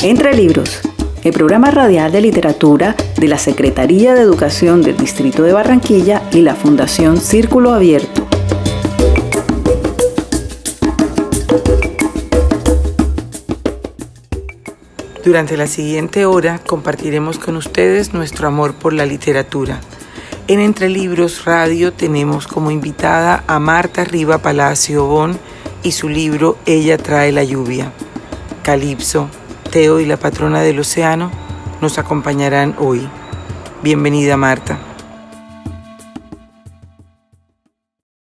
Entre Libros, el programa radial de literatura de la Secretaría de Educación del Distrito de Barranquilla y la Fundación Círculo Abierto. Durante la siguiente hora compartiremos con ustedes nuestro amor por la literatura. En Entre Libros Radio tenemos como invitada a Marta Riva Palacio Bon y su libro Ella trae la lluvia. Calipso, Teo y la patrona del océano nos acompañarán hoy. Bienvenida, Marta.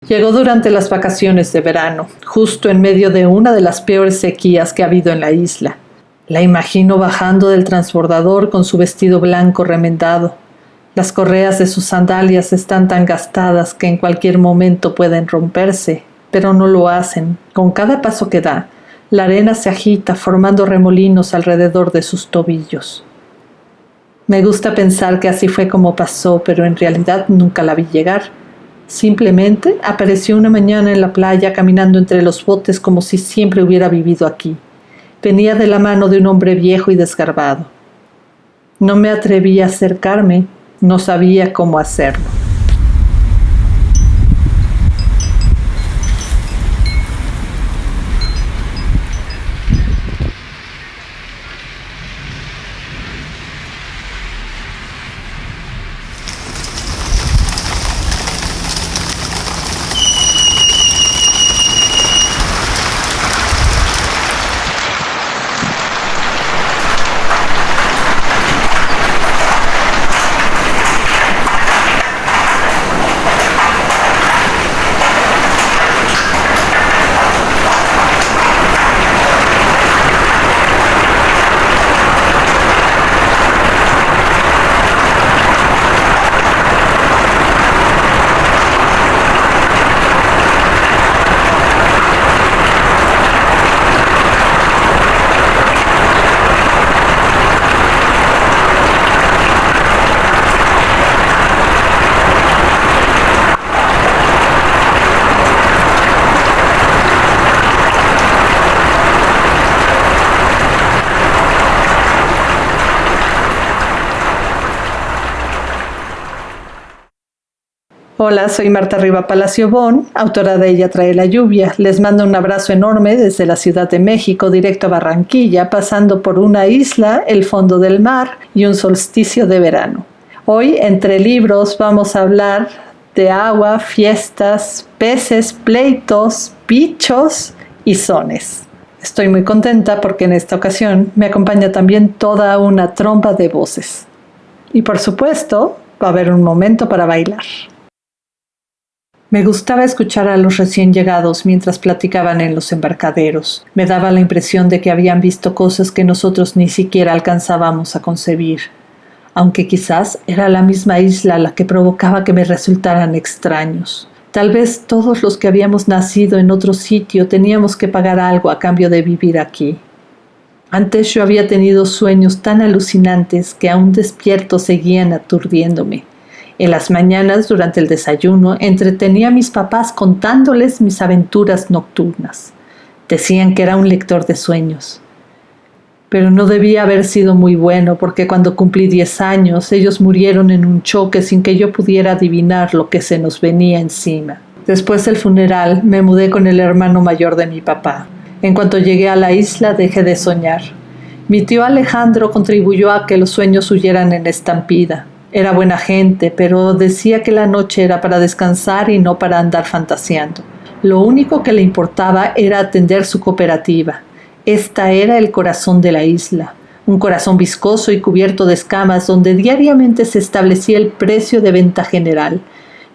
Llegó durante las vacaciones de verano, justo en medio de una de las peores sequías que ha habido en la isla. La imagino bajando del transbordador con su vestido blanco remendado. Las correas de sus sandalias están tan gastadas que en cualquier momento pueden romperse, pero no lo hacen. Con cada paso que da, la arena se agita formando remolinos alrededor de sus tobillos. Me gusta pensar que así fue como pasó, pero en realidad nunca la vi llegar. Simplemente apareció una mañana en la playa caminando entre los botes como si siempre hubiera vivido aquí. Venía de la mano de un hombre viejo y desgarbado. No me atreví a acercarme, no sabía cómo hacerlo. Hola, soy Marta Riva Palacio Bon, autora de Ella trae la lluvia. Les mando un abrazo enorme desde la Ciudad de México, directo a Barranquilla, pasando por una isla, el fondo del mar y un solsticio de verano. Hoy, entre libros, vamos a hablar de agua, fiestas, peces, pleitos, bichos y sones. Estoy muy contenta porque en esta ocasión me acompaña también toda una tromba de voces. Y por supuesto, va a haber un momento para bailar. Me gustaba escuchar a los recién llegados mientras platicaban en los embarcaderos. Me daba la impresión de que habían visto cosas que nosotros ni siquiera alcanzábamos a concebir. Aunque quizás era la misma isla la que provocaba que me resultaran extraños. Tal vez todos los que habíamos nacido en otro sitio teníamos que pagar algo a cambio de vivir aquí. Antes yo había tenido sueños tan alucinantes que aún despierto seguían aturdiéndome. En las mañanas, durante el desayuno, entretenía a mis papás contándoles mis aventuras nocturnas. Decían que era un lector de sueños. Pero no debía haber sido muy bueno, porque cuando cumplí 10 años, ellos murieron en un choque sin que yo pudiera adivinar lo que se nos venía encima. Después del funeral, me mudé con el hermano mayor de mi papá. En cuanto llegué a la isla, dejé de soñar. Mi tío Alejandro contribuyó a que los sueños huyeran en estampida. Era buena gente, pero decía que la noche era para descansar y no para andar fantaseando. Lo único que le importaba era atender su cooperativa. Esta era el corazón de la isla, un corazón viscoso y cubierto de escamas donde diariamente se establecía el precio de venta general.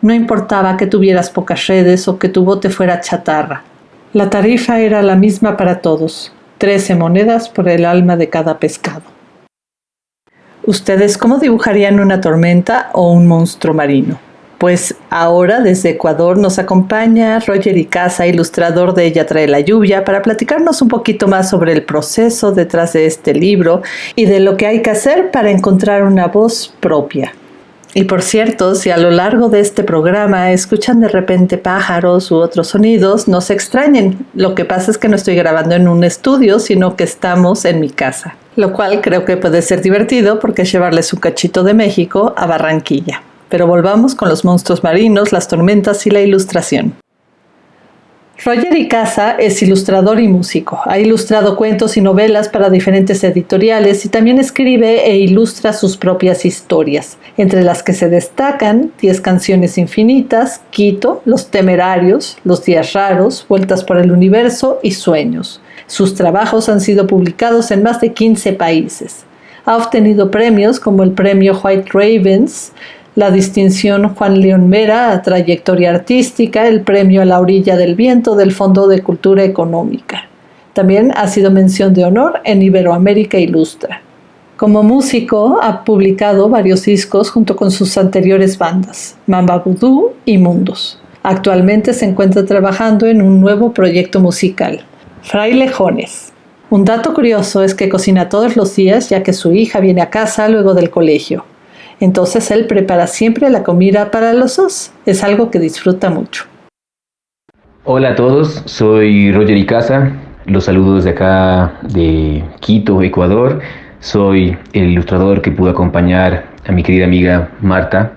No importaba que tuvieras pocas redes o que tu bote fuera chatarra. La tarifa era la misma para todos, 13 monedas por el alma de cada pescado. ¿Ustedes cómo dibujarían una tormenta o un monstruo marino? Pues ahora desde Ecuador nos acompaña Roger Icaza, ilustrador de Ella trae la lluvia, para platicarnos un poquito más sobre el proceso detrás de este libro y de lo que hay que hacer para encontrar una voz propia. Y por cierto, si a lo largo de este programa escuchan de repente pájaros u otros sonidos, no se extrañen. Lo que pasa es que no estoy grabando en un estudio, sino que estamos en mi casa. Lo cual creo que puede ser divertido porque es llevarles un cachito de México a Barranquilla. Pero volvamos con los monstruos marinos, las tormentas y la ilustración. Roger Icaza es ilustrador y músico. Ha ilustrado cuentos y novelas para diferentes editoriales y también escribe e ilustra sus propias historias, entre las que se destacan 10 canciones infinitas, Quito, Los Temerarios, Los Días Raros, Vueltas por el Universo y Sueños. Sus trabajos han sido publicados en más de 15 países. Ha obtenido premios como el premio White Ravens, la distinción Juan León Mera a trayectoria artística, el premio a la orilla del viento del Fondo de Cultura Económica. También ha sido mención de honor en Iberoamérica Ilustra. Como músico ha publicado varios discos junto con sus anteriores bandas, Mamba Vudú y Mundos. Actualmente se encuentra trabajando en un nuevo proyecto musical, Frailejones. Un dato curioso es que cocina todos los días ya que su hija viene a casa luego del colegio. Entonces él prepara siempre la comida para los dos. Es algo que disfruta mucho. Hola a todos, soy Roger Icaza. Los saludo desde acá de Quito, Ecuador. Soy el ilustrador que pudo acompañar a mi querida amiga Marta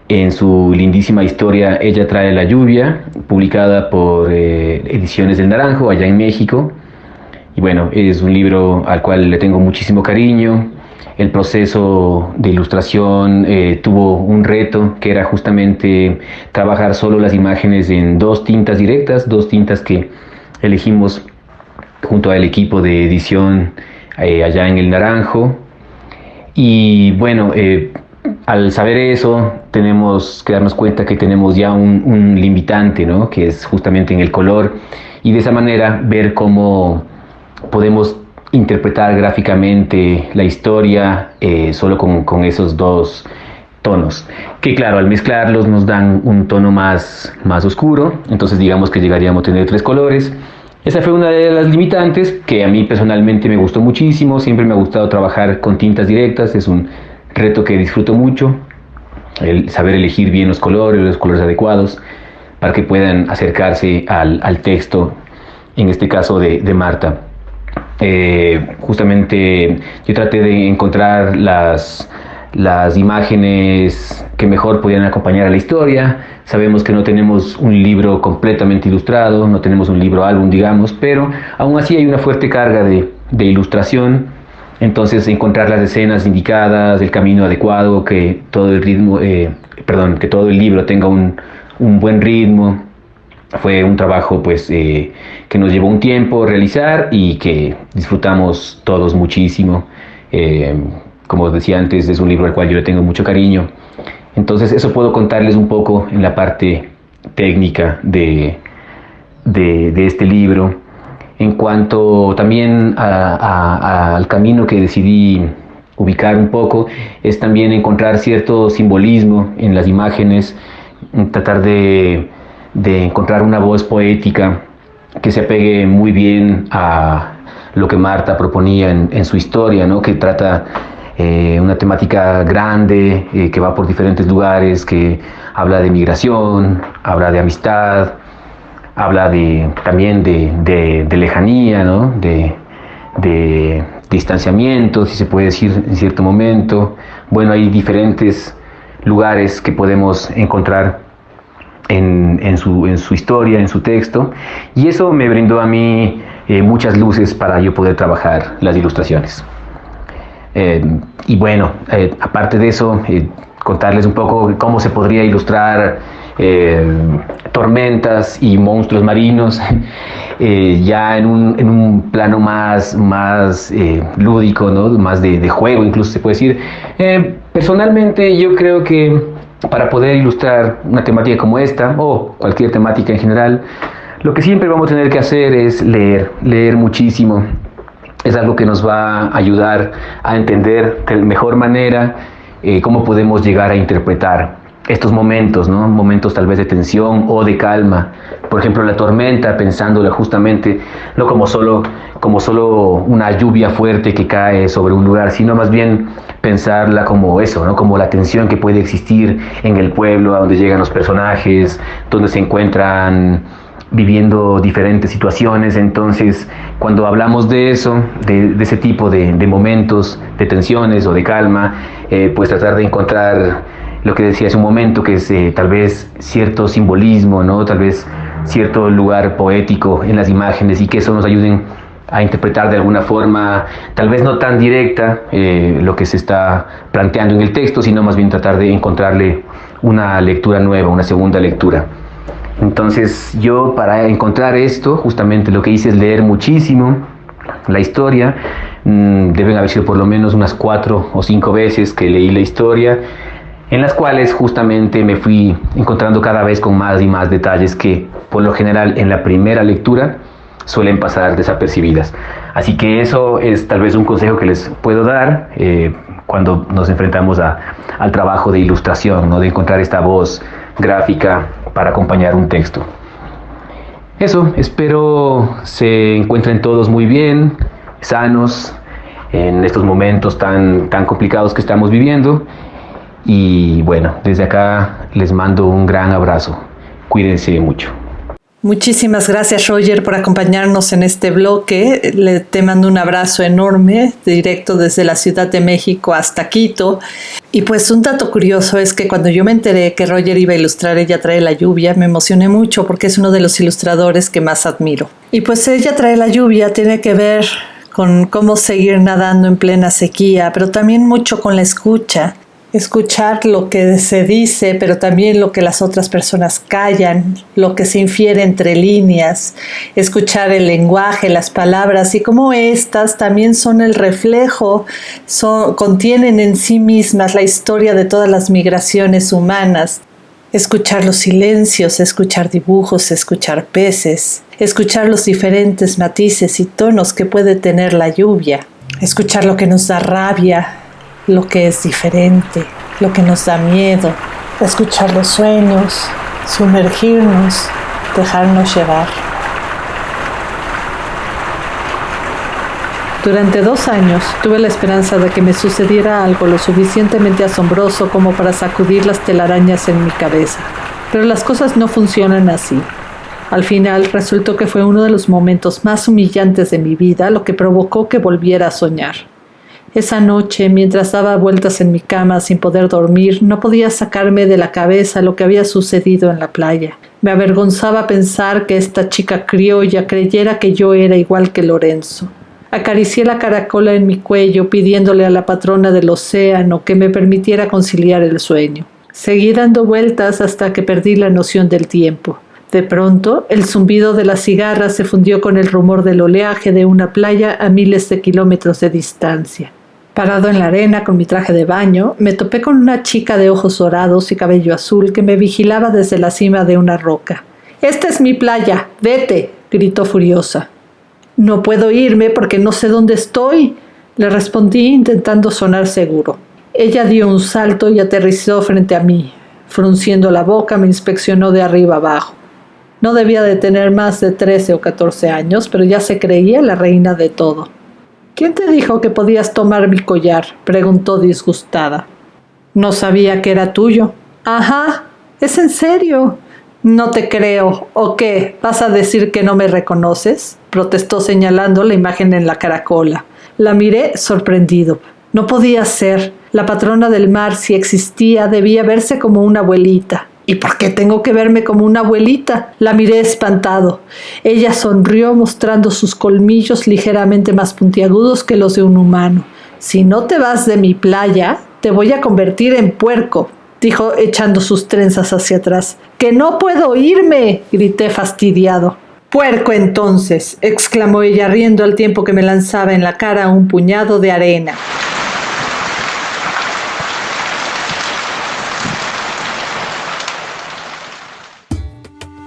en su lindísima historia Ella trae la lluvia, publicada por Ediciones del Naranjo, allá en México. Y bueno, es un libro al cual le tengo muchísimo cariño. El proceso de ilustración tuvo un reto que era justamente trabajar solo las imágenes en 2 tintas directas, 2 tintas que elegimos junto al equipo de edición allá en el Naranjo. Y bueno, al saber eso tenemos que darnos cuenta que tenemos ya un limitante, ¿no? Que es justamente en el color, y de esa manera ver cómo podemos interpretar gráficamente la historia solo con esos 2 tonos, que claro, al mezclarlos nos dan un tono más oscuro. Entonces digamos que llegaríamos a tener 3 colores. Esa fue una de las limitantes que a mí personalmente me gustó muchísimo. Siempre me ha gustado trabajar con tintas directas, es un reto que disfruto mucho, el saber elegir bien los colores adecuados para que puedan acercarse al texto, en este caso de Marta. Justamente yo traté de encontrar las imágenes que mejor pudieran acompañar a la historia. Sabemos que no tenemos un libro completamente ilustrado, no tenemos un libro álbum, digamos, pero aún así hay una fuerte carga de ilustración. Entonces encontrar las escenas indicadas, el camino adecuado, que todo el ritmo, que todo el libro tenga un buen ritmo. Fue un trabajo pues que nos llevó un tiempo realizar y que disfrutamos todos muchísimo. Como os decía antes, es un libro al cual yo le tengo mucho cariño. Entonces eso puedo contarles un poco en la parte técnica de este libro. En cuanto también al camino que decidí ubicar un poco, es también encontrar cierto simbolismo en las imágenes, tratar de encontrar una voz poética que se apegue muy bien a lo que Marta proponía en su historia, ¿no? Que trata una temática grande, que va por diferentes lugares, que habla de migración, habla de amistad, habla también de lejanía, ¿no? De distanciamiento, si se puede decir en cierto momento. Bueno, hay diferentes lugares que podemos encontrar en su historia, en su texto, y eso me brindó a mí muchas luces para yo poder trabajar las ilustraciones. Y bueno, aparte de eso, contarles un poco cómo se podría ilustrar tormentas y monstruos marinos ya en un plano más lúdico, ¿no? Más de juego, incluso se puede decir. Personalmente yo creo que para poder ilustrar una temática como esta, o cualquier temática en general, lo que siempre vamos a tener que hacer es leer muchísimo. Es algo que nos va a ayudar a entender de mejor manera cómo podemos llegar a interpretar estos momentos, ¿no? Momentos tal vez de tensión o de calma. Por ejemplo, la tormenta, pensándola justamente no como solo una lluvia fuerte que cae sobre un lugar, sino más bien pensarla como eso, ¿no? Como la tensión que puede existir en el pueblo, a donde llegan los personajes, donde se encuentran viviendo diferentes situaciones. Entonces, cuando hablamos de eso, de ese tipo de momentos, de tensiones o de calma, pues tratar de encontrar lo que decía hace un momento, que es tal vez cierto simbolismo, ¿no? Tal vez cierto lugar poético en las imágenes, y que eso nos ayuden a interpretar de alguna forma, tal vez no tan directa, lo que se está planteando en el texto, sino más bien tratar de encontrarle una lectura nueva, una segunda lectura. Entonces yo, para encontrar esto, justamente lo que hice es leer muchísimo la historia. Deben haber sido por lo menos unas 4 o 5 veces que leí la historia, en las cuales justamente me fui encontrando cada vez con más y más detalles que por lo general en la primera lectura suelen pasar desapercibidas. Así que eso es tal vez un consejo que les puedo dar cuando nos enfrentamos al trabajo de ilustración, ¿no? De encontrar esta voz gráfica para acompañar un texto. Eso, espero se encuentren todos muy bien, sanos, en estos momentos tan complicados que estamos viviendo. Y bueno, desde acá les mando un gran abrazo. Cuídense mucho. Muchísimas gracias, Roger, por acompañarnos en este bloque. Te mando un abrazo enorme, directo desde la Ciudad de México hasta Quito. Y pues un dato curioso es que cuando yo me enteré que Roger iba a ilustrar Ella trae la lluvia, me emocioné mucho porque es uno de los ilustradores que más admiro. Y pues Ella trae la lluvia tiene que ver con cómo seguir nadando en plena sequía, pero también mucho con la escucha. Escuchar lo que se dice, pero también lo que las otras personas callan, lo que se infiere entre líneas, escuchar el lenguaje, las palabras y cómo estas también son el reflejo, contienen en sí mismas la historia de todas las migraciones humanas. Escuchar los silencios, escuchar dibujos, escuchar peces, escuchar los diferentes matices y tonos que puede tener la lluvia, escuchar lo que nos da rabia, lo que es diferente, lo que nos da miedo, escuchar los sueños, sumergirnos, dejarnos llevar. Durante 2 años tuve la esperanza de que me sucediera algo lo suficientemente asombroso como para sacudir las telarañas en mi cabeza, pero las cosas no funcionan así. Al final resultó que fue uno de los momentos más humillantes de mi vida lo que provocó que volviera a soñar. Esa noche, mientras daba vueltas en mi cama sin poder dormir, no podía sacarme de la cabeza lo que había sucedido en la playa. Me avergonzaba pensar que esta chica criolla creyera que yo era igual que Lorenzo. Acaricié la caracola en mi cuello, pidiéndole a la patrona del océano que me permitiera conciliar el sueño. Seguí dando vueltas hasta que perdí la noción del tiempo. De pronto, el zumbido de las cigarras se fundió con el rumor del oleaje de una playa a miles de kilómetros de distancia. Parado en la arena con mi traje de baño, me topé con una chica de ojos dorados y cabello azul que me vigilaba desde la cima de una roca. «¡Esta es mi playa! ¡Vete!», gritó furiosa. «No puedo irme porque no sé dónde estoy», le respondí intentando sonar seguro. Ella dio un salto y aterrizó frente a mí. Frunciendo la boca, me inspeccionó de arriba abajo. No debía de tener más de 13 o 14 años, pero ya se creía la reina de todo. «¿Quién te dijo que podías tomar mi collar?», preguntó disgustada. «No sabía que era tuyo». «Ajá, ¿es en serio?». «No te creo. ¿O qué? ¿Vas a decir que no me reconoces?», protestó señalando la imagen en la caracola. La miré sorprendido. No podía ser. La patrona del mar, si existía, debía verse como una abuelita. «¿Y por qué tengo que verme como una abuelita?». La miré espantado. Ella sonrió mostrando sus colmillos ligeramente más puntiagudos que los de un humano. «Si no te vas de mi playa, te voy a convertir en puerco», dijo echando sus trenzas hacia atrás. «¡Que no puedo irme!», grité fastidiado. «Puerco entonces», exclamó ella riendo al tiempo que me lanzaba en la cara un puñado de arena.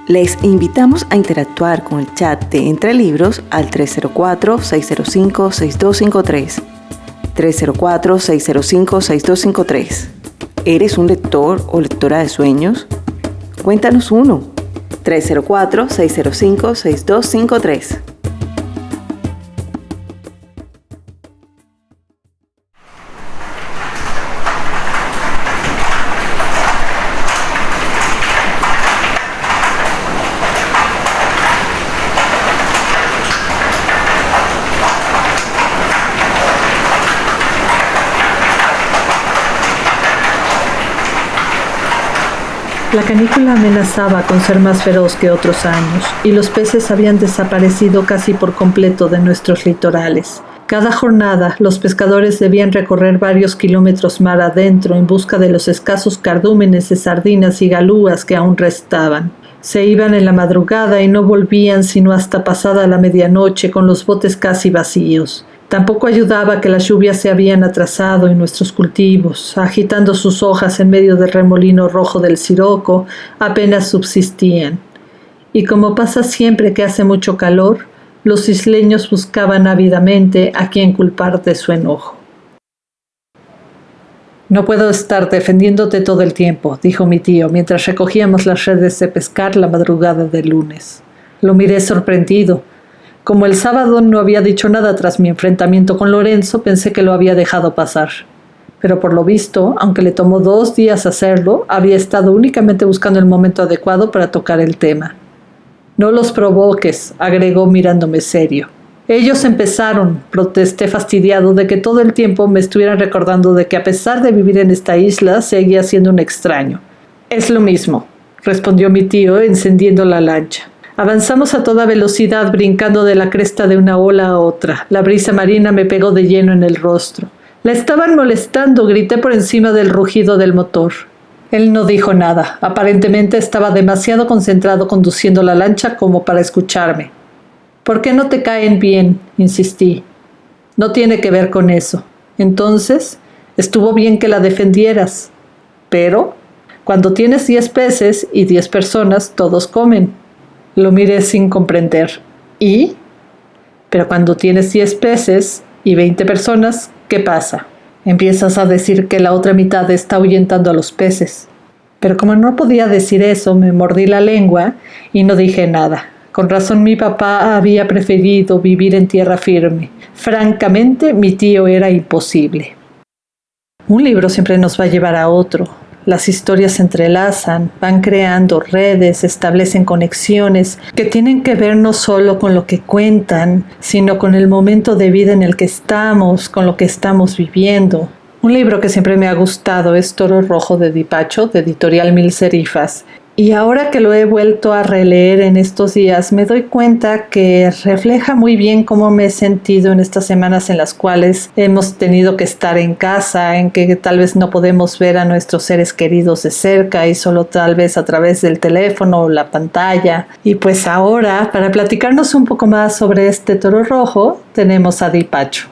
Les invitamos a interactuar con el chat de Entre Libros al 304-605-6253. 304-605-6253. ¿Eres un lector o lectora de sueños? Cuéntanos uno. 304-605-6253. La canícula amenazaba con ser más feroz que otros años, y los peces habían desaparecido casi por completo de nuestros litorales. Cada jornada, los pescadores debían recorrer varios kilómetros mar adentro en busca de los escasos cardúmenes de sardinas y galúas que aún restaban. Se iban en la madrugada y no volvían sino hasta pasada la medianoche con los botes casi vacíos. Tampoco ayudaba que las lluvias se habían atrasado en nuestros cultivos, agitando sus hojas en medio del remolino rojo del siroco, apenas subsistían. Y como pasa siempre que hace mucho calor, los isleños buscaban ávidamente a quien culpar de su enojo. «No puedo estar defendiéndote todo el tiempo», dijo mi tío, mientras recogíamos las redes de pescar la madrugada del lunes. Lo miré sorprendido. Como el sábado no había dicho nada tras mi enfrentamiento con Lorenzo, pensé que lo había dejado pasar. Pero por lo visto, aunque le tomó 2 días hacerlo, había estado únicamente buscando el momento adecuado para tocar el tema. «No los provoques», agregó mirándome serio. «Ellos empezaron», protesté fastidiado de que todo el tiempo me estuvieran recordando de que a pesar de vivir en esta isla, seguía siendo un extraño. «Es lo mismo», respondió mi tío, encendiendo la lancha. Avanzamos a toda velocidad, brincando de la cresta de una ola a otra. La brisa marina me pegó de lleno en el rostro. «La estaban molestando», grité por encima del rugido del motor. Él no dijo nada. Aparentemente estaba demasiado concentrado conduciendo la lancha como para escucharme. «¿Por qué no te caen bien?», insistí. «No tiene que ver con eso. Entonces, estuvo bien que la defendieras. Pero, cuando tienes 10 peces y 10 personas, todos comen». Lo miré sin comprender. ¿Y? Pero cuando tienes 10 peces y 20 personas, ¿qué pasa? Empiezas a decir que la otra mitad está ahuyentando a los peces. Pero como no podía decir eso, me mordí la lengua y no dije nada. Con razón mi papá había preferido vivir en tierra firme. Francamente, mi tío era imposible. Un libro siempre nos va a llevar a otro. Las historias se entrelazan, van creando redes, establecen conexiones que tienen que ver no solo con lo que cuentan, sino con el momento de vida en el que estamos, con lo que estamos viviendo. Un libro que siempre me ha gustado es Toro Rojo de Dipacho, de Editorial Mil Serifas. Y ahora que lo he vuelto a releer en estos días, me doy cuenta que refleja muy bien cómo me he sentido en estas semanas en las cuales hemos tenido que estar en casa, en que tal vez no podemos ver a nuestros seres queridos de cerca y solo tal vez a través del teléfono o la pantalla. Y pues ahora, para platicarnos un poco más sobre este Toro Rojo, tenemos a Dipacho.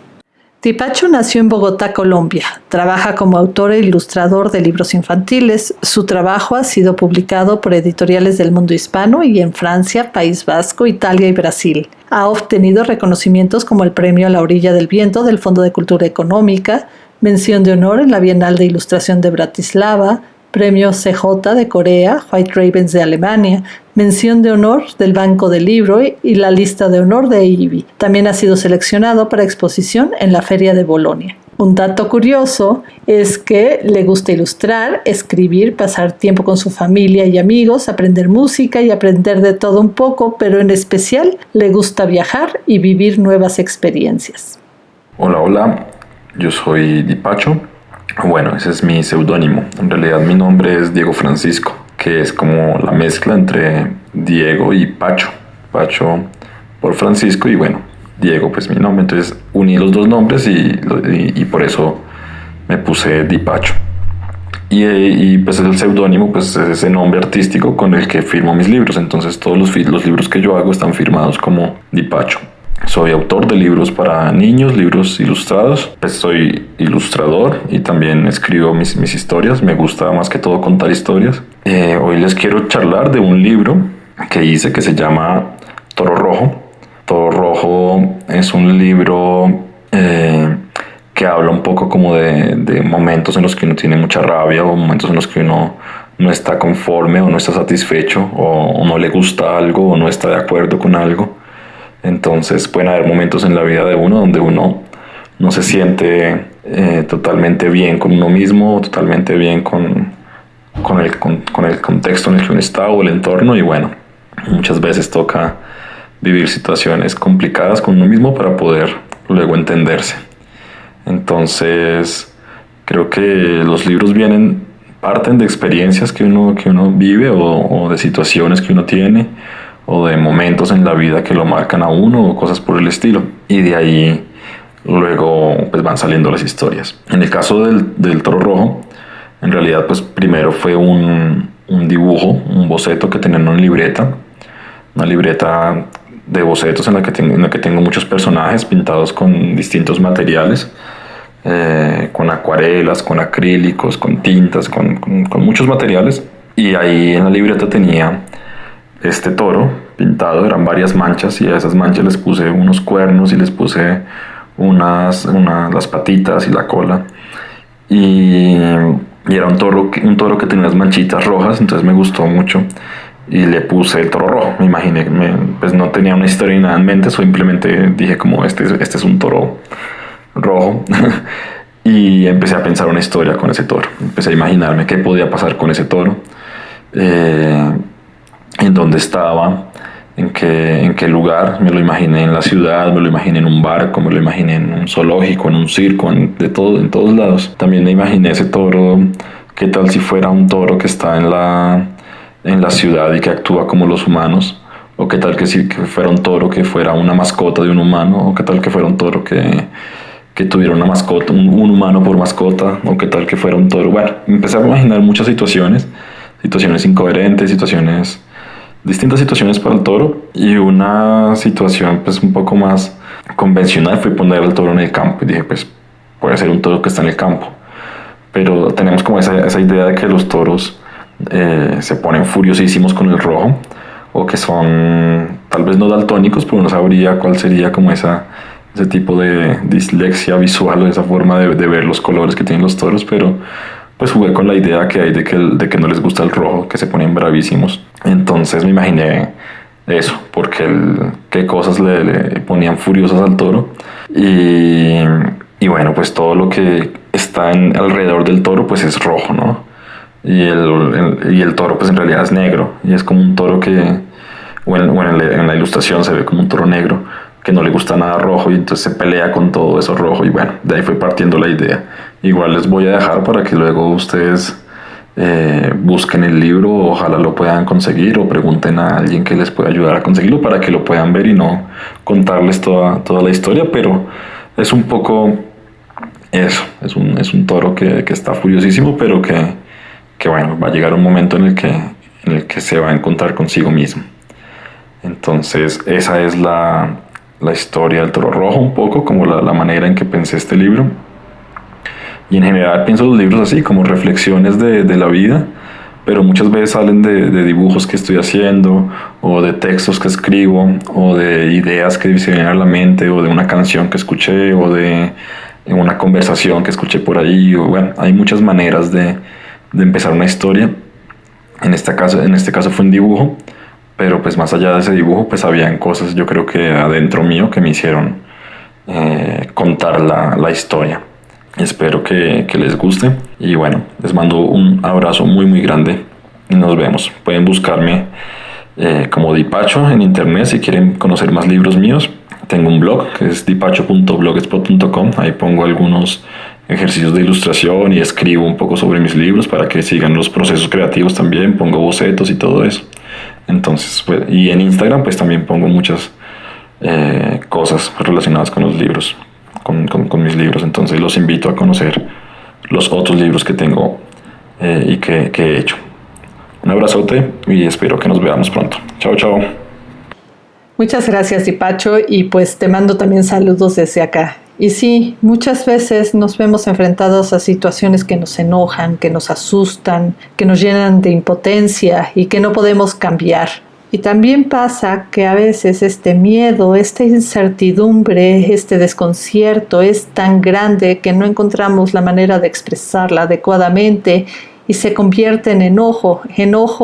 Dipacho nació en Bogotá, Colombia. Trabaja como autor e ilustrador de libros infantiles. Su trabajo ha sido publicado por editoriales del mundo hispano y en Francia, País Vasco, Italia y Brasil. Ha obtenido reconocimientos como el Premio a la Orilla del Viento del Fondo de Cultura Económica, mención de honor en la Bienal de Ilustración de Bratislava, Premio CJ de Corea, White Ravens de Alemania, mención de honor del Banco del Libro y la lista de honor de IBI. También ha sido seleccionado para exposición en la Feria de Bolonia. Un dato curioso es que le gusta ilustrar, escribir, pasar tiempo con su familia y amigos, aprender música y aprender de todo un poco, pero en especial le gusta viajar y vivir nuevas experiencias. Hola, yo soy Dipacho. Bueno, ese es mi seudónimo. En realidad mi nombre es Diego Francisco, que es como la mezcla entre Diego y Pacho. Pacho por Francisco y bueno, Diego pues mi nombre. Entonces uní los 2 nombres y por eso me puse Dipacho. Y pues el seudónimo pues es ese nombre artístico con el que firmo mis libros. Entonces todos los libros que yo hago están firmados como Dipacho. Soy autor de libros para niños, libros ilustrados. Pues soy ilustrador y también escribo mis historias. Me gusta más que todo contar historias. Hoy les quiero charlar de un libro que hice que se llama Toro Rojo. Toro Rojo es un libro que habla un poco como de momentos en los que uno tiene mucha rabia o momentos en los que uno no está conforme o no está satisfecho o no le gusta algo o no está de acuerdo con algo. Entonces pueden haber momentos en la vida de uno donde uno no se siente totalmente bien con uno mismo, totalmente bien con el contexto en el que uno está o el entorno. Y bueno, muchas veces toca vivir situaciones complicadas con uno mismo para poder luego entenderse. Entonces creo que los libros vienen parten de experiencias que uno vive o de situaciones que uno tiene o de momentos en la vida que lo marcan a uno o cosas por el estilo. Y de ahí luego pues van saliendo las historias. En el caso del toro rojo, en realidad pues primero fue un dibujo, un boceto que tenía en una libreta de bocetos en la que tengo muchos personajes pintados con distintos materiales, con acuarelas, con acrílicos, con tintas, con muchos materiales. Y ahí en la libreta tenía este toro pintado, eran varias manchas, y a esas manchas les puse unos cuernos y les puse las patitas y la cola. Y era un toro que tenía unas manchitas rojas, entonces me gustó mucho y le puse el toro rojo. Me imaginé, pues no tenía una historia ni nada en mente, simplemente dije como este es un toro rojo. Y empecé a pensar una historia con ese toro, empecé a imaginarme qué podía pasar con ese toro, en dónde estaba, en qué lugar. Me lo imaginé en la ciudad, me lo imaginé en un barco, me lo imaginé en un zoológico, en un circo, en todos lados. También me imaginé ese toro, qué tal si fuera un toro que está en la ciudad y que actúa como los humanos, o qué tal que fuera un toro que fuera una mascota de un humano, o qué tal que fuera un toro que tuviera una mascota, un humano por mascota, o qué tal que fuera un toro. Bueno, empecé a imaginar muchas situaciones incoherentes, distintas situaciones para el toro, y una situación pues un poco más convencional fue poner al toro en el campo. Y dije, pues puede ser un toro que está en el campo, pero tenemos como esa idea de que los toros se ponen furiosísimos con el rojo, o que son tal vez no daltónicos, pero no sabría cuál sería como ese tipo de dislexia visual, o esa forma de ver los colores que tienen los toros, pero pues jugué con la idea que hay de que no les gusta el rojo, que se ponen bravísimos. Entonces me imaginé eso, porque qué cosas le ponían furiosas al toro. Y bueno, pues todo lo que está alrededor del toro pues es rojo, ¿no? Y el toro pues en realidad es negro, y es como un toro que, en la ilustración se ve como un toro negro, que no le gusta nada rojo, y entonces se pelea con todo eso rojo. Y bueno, de ahí fue partiendo la idea. Igual les voy a dejar para que luego ustedes busquen el libro, ojalá lo puedan conseguir, o pregunten a alguien que les pueda ayudar a conseguirlo para que lo puedan ver y no contarles toda la historia. Pero es un poco eso, es un toro que está furiosísimo, pero que bueno, va a llegar un momento en el que se va a encontrar consigo mismo. Entonces esa es la historia del toro rojo, un poco como la manera en que pensé este libro. Y en general pienso los libros así, como reflexiones de la vida, pero muchas veces salen de dibujos que estoy haciendo, o de textos que escribo, o de ideas que se vienen a la mente, o de una canción que escuché, o de una conversación que escuché por ahí. O bueno, hay muchas maneras de empezar una historia. En este caso fue un dibujo, pero pues más allá de ese dibujo pues habían cosas, yo creo que adentro mío, que me hicieron contar la historia. Espero que les guste, y bueno, les mando un abrazo muy muy grande y nos vemos. Pueden buscarme como Dipacho en internet si quieren conocer más libros míos. Tengo un blog que es dipacho.blogspot.com, ahí pongo algunos ejercicios de ilustración y escribo un poco sobre mis libros para que sigan los procesos creativos también, pongo bocetos y todo eso. Entonces, pues, y en Instagram pues también pongo muchas cosas relacionadas con los libros, con mis libros. Entonces los invito a conocer los otros libros que tengo y que he hecho. Un abrazote y espero que nos veamos pronto. Chao, chao. Muchas gracias, Dipacho, y pues te mando también saludos desde acá. Y sí, muchas veces nos vemos enfrentados a situaciones que nos enojan, que nos asustan, que nos llenan de impotencia y que no podemos cambiar. Y también pasa que a veces este miedo, esta incertidumbre, este desconcierto es tan grande que no encontramos la manera de expresarla adecuadamente y se convierte en enojo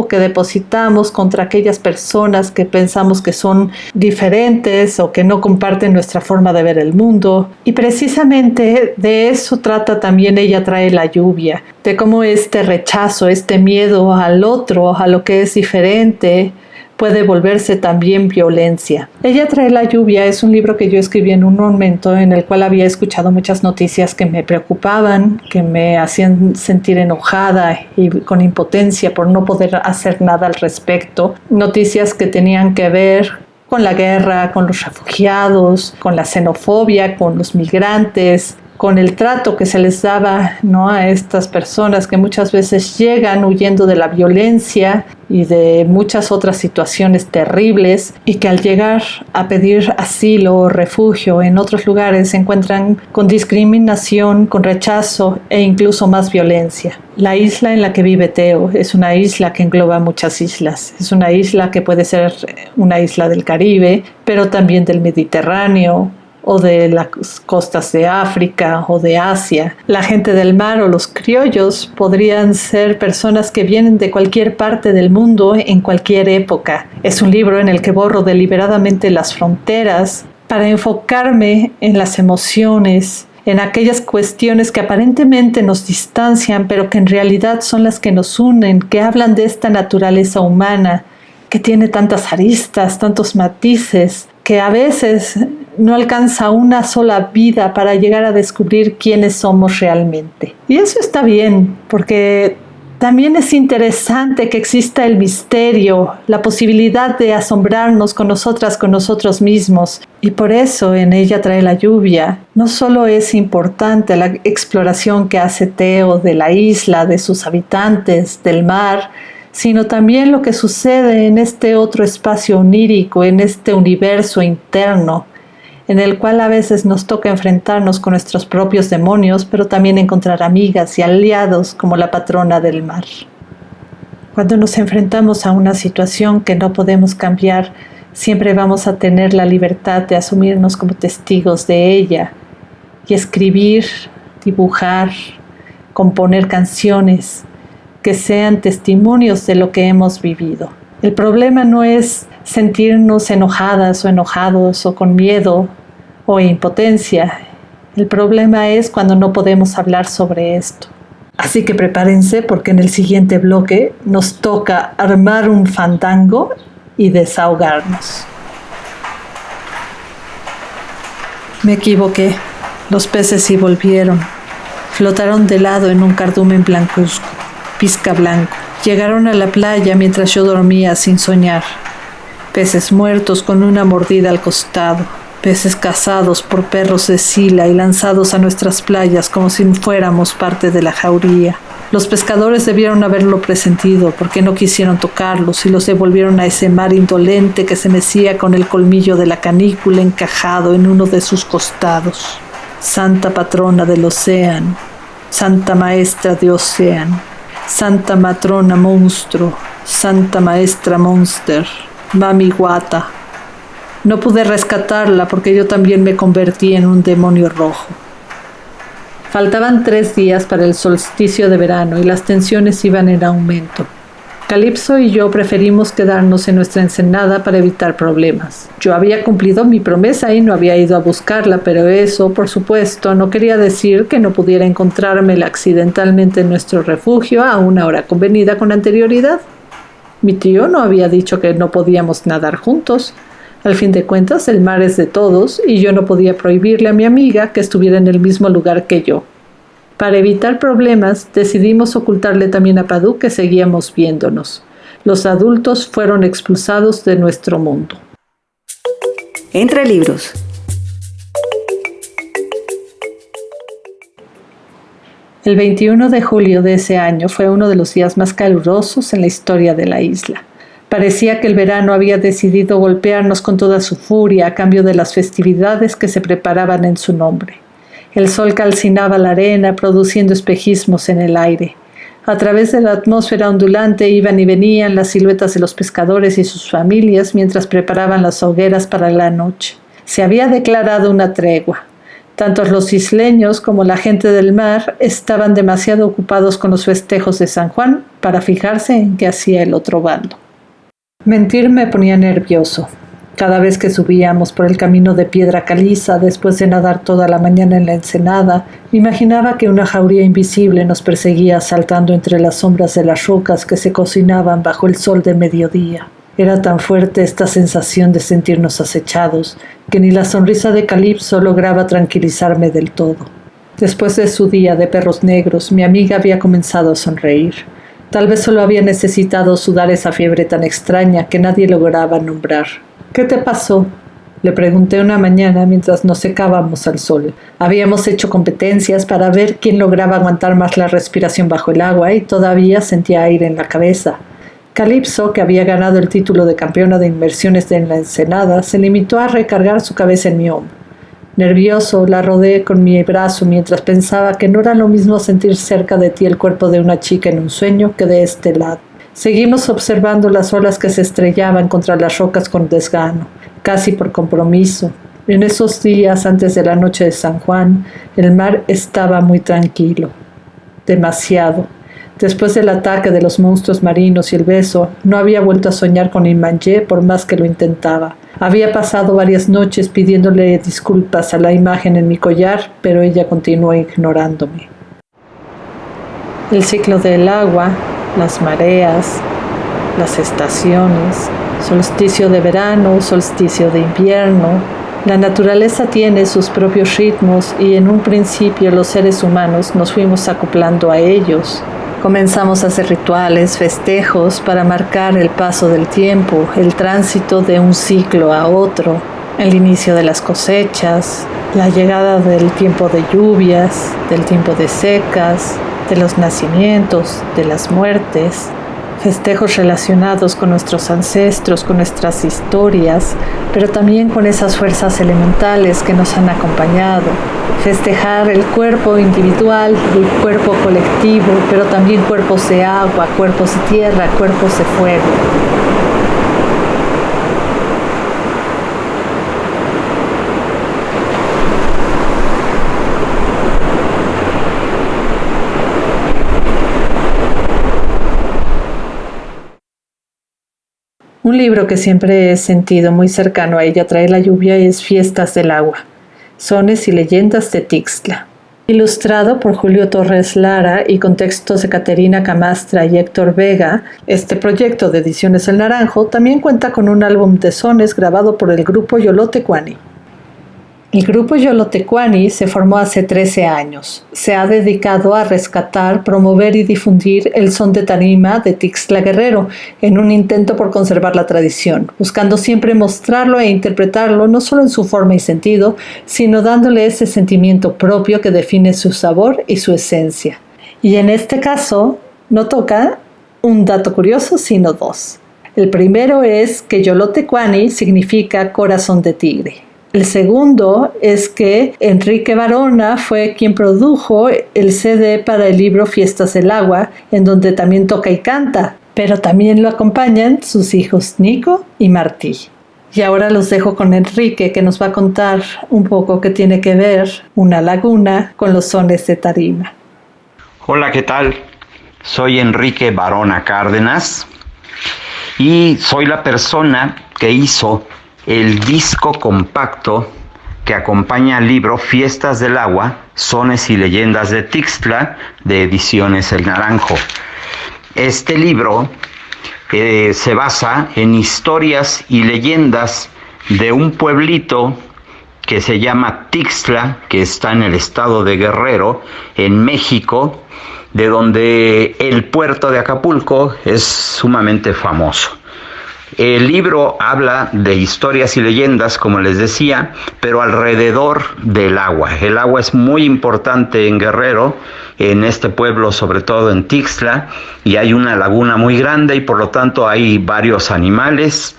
que depositamos contra aquellas personas que pensamos que son diferentes o que no comparten nuestra forma de ver el mundo. Y precisamente de eso trata también Ella trae la lluvia, de cómo este rechazo, este miedo al otro, a lo que es diferente, puede volverse también violencia. Ella trae la lluvia es un libro que yo escribí en un momento en el cual había escuchado muchas noticias que me preocupaban, que me hacían sentir enojada y con impotencia por no poder hacer nada al respecto. Noticias que tenían que ver con la guerra, con los refugiados, con la xenofobia, con los migrantes, con el trato que se les daba, ¿no?, a estas personas que muchas veces llegan huyendo de la violencia y de muchas otras situaciones terribles, y que al llegar a pedir asilo o refugio en otros lugares se encuentran con discriminación, con rechazo e incluso más violencia. La isla en la que vive Teo es una isla que engloba muchas islas. Es una isla que puede ser una isla del Caribe, pero también del Mediterráneo, o de las costas de África o de Asia. La gente del mar o los criollos podrían ser personas que vienen de cualquier parte del mundo en cualquier época. Es un libro en el que borro deliberadamente las fronteras para enfocarme en las emociones, en aquellas cuestiones que aparentemente nos distancian, pero que en realidad son las que nos unen, que hablan de esta naturaleza humana, que tiene tantas aristas, tantos matices, que a veces no alcanza una sola vida para llegar a descubrir quiénes somos realmente. Y eso está bien, porque también es interesante que exista el misterio, la posibilidad de asombrarnos con nosotras, con nosotros mismos. Y por eso en Ella trae la lluvia, no solo es importante la exploración que hace Teo de la isla, de sus habitantes, del mar, sino también lo que sucede en este otro espacio onírico, en este universo interno, en el cual a veces nos toca enfrentarnos con nuestros propios demonios, pero también encontrar amigas y aliados como la patrona del mar. Cuando nos enfrentamos a una situación que no podemos cambiar, siempre vamos a tener la libertad de asumirnos como testigos de ella y escribir, dibujar, componer canciones que sean testimonios de lo que hemos vivido. El problema no es sentirnos enojadas o enojados o con miedo o impotencia. El problema es cuando no podemos hablar sobre esto. Así que prepárense, porque en el siguiente bloque nos toca armar un fandango y desahogarnos. Me equivoqué. Los peces sí volvieron. Flotaron de lado en un cardumen blancuzco, pizca blanco. Llegaron a la playa mientras yo dormía sin soñar. Peces muertos con una mordida al costado. Peces cazados por perros de Sila y lanzados a nuestras playas como si fuéramos parte de la jauría. Los pescadores debieron haberlo presentido porque no quisieron tocarlos y los devolvieron a ese mar indolente que se mecía con el colmillo de la canícula encajado en uno de sus costados. Santa patrona del océano, santa maestra de océano, santa matrona monstruo, santa maestra monster, mami guata. No pude rescatarla porque yo también me convertí en un demonio rojo. Faltaban 3 días para el solsticio de verano y las tensiones iban en aumento. Calipso y yo preferimos quedarnos en nuestra ensenada para evitar problemas. Yo había cumplido mi promesa y no había ido a buscarla, pero eso, por supuesto, no quería decir que no pudiera encontrármela accidentalmente en nuestro refugio a una hora convenida con anterioridad. Mi tío no había dicho que no podíamos nadar juntos. Al fin de cuentas, el mar es de todos y yo no podía prohibirle a mi amiga que estuviera en el mismo lugar que yo. Para evitar problemas, decidimos ocultarle también a Padú que seguíamos viéndonos. Los adultos fueron expulsados de nuestro mundo. Entre libros. El 21 de julio de ese año fue uno de los días más calurosos en la historia de la isla. Parecía que el verano había decidido golpearnos con toda su furia a cambio de las festividades que se preparaban en su nombre. El sol calcinaba la arena, produciendo espejismos en el aire. A través de la atmósfera ondulante iban y venían las siluetas de los pescadores y sus familias mientras preparaban las hogueras para la noche. Se había declarado una tregua. Tanto los isleños como la gente del mar estaban demasiado ocupados con los festejos de San Juan para fijarse en qué hacía el otro bando. Mentir me ponía nervioso. Cada vez que subíamos por el camino de piedra caliza, después de nadar toda la mañana en la ensenada, imaginaba que una jauría invisible nos perseguía saltando entre las sombras de las rocas que se cocinaban bajo el sol de mediodía. Era tan fuerte esta sensación de sentirnos acechados que ni la sonrisa de Calipso lograba tranquilizarme del todo. Después de su día de perros negros, mi amiga había comenzado a sonreír. Tal vez solo había necesitado sudar esa fiebre tan extraña que nadie lograba nombrar. «¿Qué te pasó?», le pregunté una mañana mientras nos secábamos al sol. Habíamos hecho competencias para ver quién lograba aguantar más la respiración bajo el agua y todavía sentía aire en la cabeza. Calipso, que había ganado el título de campeona de inmersiones en la Ensenada, se limitó a recargar su cabeza en mi hombro. Nervioso, la rodeé con mi brazo mientras pensaba que no era lo mismo sentir cerca de ti el cuerpo de una chica en un sueño que de este lado. Seguimos observando las olas que se estrellaban contra las rocas con desgano, casi por compromiso. En esos días antes de la noche de San Juan, el mar estaba muy tranquilo. Demasiado. Después del ataque de los monstruos marinos y el beso, no había vuelto a soñar con Imanjé por más que lo intentaba. Había pasado varias noches pidiéndole disculpas a la imagen en mi collar, pero ella continuó ignorándome. El ciclo del agua, las mareas, las estaciones, solsticio de verano, solsticio de invierno. La naturaleza tiene sus propios ritmos y en un principio los seres humanos nos fuimos acoplando a ellos. Comenzamos a hacer rituales, festejos para marcar el paso del tiempo, el tránsito de un ciclo a otro, el inicio de las cosechas, la llegada del tiempo de lluvias, del tiempo de secas, de los nacimientos, de las muertes, festejos relacionados con nuestros ancestros, con nuestras historias, pero también con esas fuerzas elementales que nos han acompañado. Festejar el cuerpo individual, el cuerpo colectivo, pero también cuerpos de agua, cuerpos de tierra, cuerpos de fuego. Un libro que siempre he sentido muy cercano a ella trae la lluvia es Fiestas del Agua, sones y leyendas de Tixtla. Ilustrado por Julio Torres Lara y con textos de Caterina Camastra y Héctor Vega, este proyecto de Ediciones El Naranjo también cuenta con un álbum de sones grabado por el grupo Yolotecuani. El grupo Yolotecuani se formó hace 13 años. Se ha dedicado a rescatar, promover y difundir el son de tarima de Tixtla Guerrero en un intento por conservar la tradición, buscando siempre mostrarlo e interpretarlo no solo en su forma y sentido, sino dándole ese sentimiento propio que define su sabor y su esencia. Y en este caso, no toca un dato curioso, sino dos. El primero es que Yolotecuani significa corazón de tigre. El segundo es que Enrique Barona fue quien produjo el CD para el libro Fiestas del Agua, en donde también toca y canta, pero también lo acompañan sus hijos Nico y Martí. Y ahora los dejo con Enrique, que nos va a contar un poco qué tiene que ver una laguna con los sones de tarima. Hola, ¿qué tal? Soy Enrique Barona Cárdenas y soy la persona que hizo el disco compacto que acompaña al libro Fiestas del Agua, Sones y Leyendas de Tixtla, de Ediciones El Naranjo. Este libro se basa en historias y leyendas de un pueblito que se llama Tixtla, que está en el estado de Guerrero, en México, de donde el puerto de Acapulco es sumamente famoso. El libro habla de historias y leyendas, como les decía, pero alrededor del agua. El agua es muy importante en Guerrero, en este pueblo, sobre todo en Tixtla, y hay una laguna muy grande y por lo tanto hay varios animales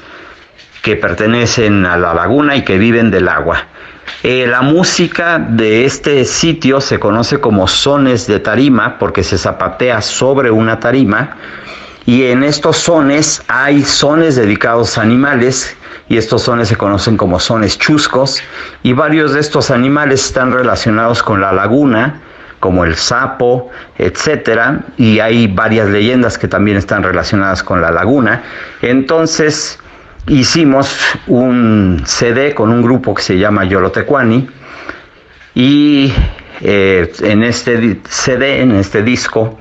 que pertenecen a la laguna y que viven del agua. La música de este sitio se conoce como sones de tarima porque se zapatea sobre una tarima. Y en estos sones hay sones dedicados a animales y estos sones se conocen como sones chuscos y varios de estos animales están relacionados con la laguna, como el sapo, etcétera, y hay varias leyendas que también están relacionadas con la laguna. Entonces hicimos un CD con un grupo que se llama Yolotecuani y en este CD, en este disco,